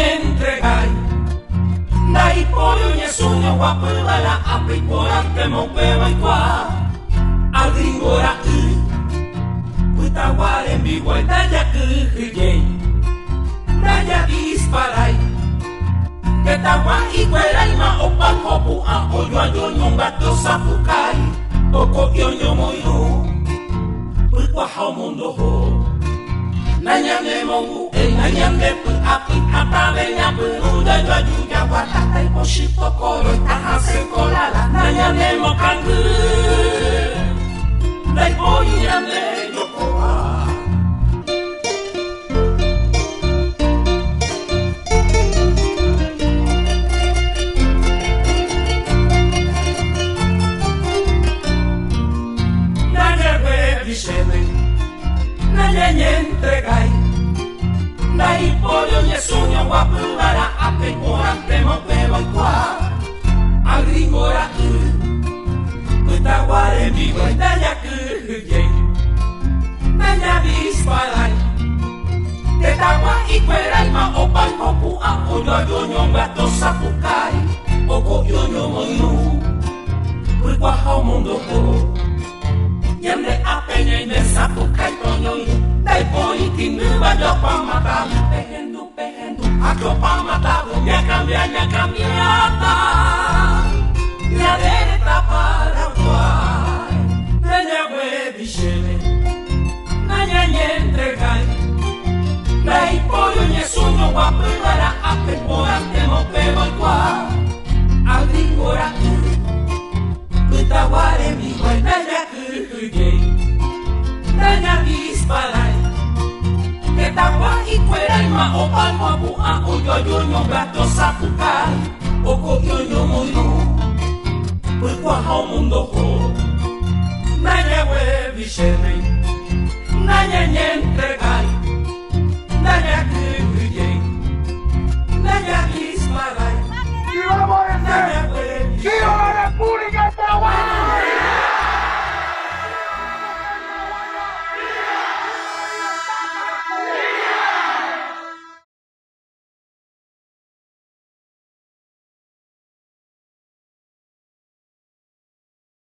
nie entregai. Dai pollo nie sogno guapeva la api porante mo peva y qua. Al gringora puta guare en vivo y daya que daya disparai. Que tawa y cuera y ma opa kopu a oyo a yo nyonga to sapukai. Oko yo nyomoyu puta hao mundo ho. Nanyame mongu, nanyame pu api atave nyapu uda jaju jawa tatai poshito koro tahase kolala. Nanyame mokangu, dai poi nyame yokoa. Nanyame vishene, nanyame entregai. Dai pollo nie sogno guapevara ape morante mo peva y qua. Al gringora puta guare vivo y daya que daya disparai. Que tawa y cuera y ma opa kopu a oyo yo nyonga to sapukai. Oko yo nyomoyu puta hao mundo ho. Yamde ape nye me sapukai tonyoyu. Dai poi tindu bajo pamata pehendu ajo pamata nya cambia ta nya dereta para guai nya we bishene nya entregai. Dai poi nye sogno guapevara ape porante mo peva y qua. Al gringora puta guare mi guai daya que daya disparai. Que tawa y cuera y ma opa kopu a oyo yo nyonga to sapukai. Oko yo nyomoyu puta hao mundo ho. Nanya we vishene nanya entregai.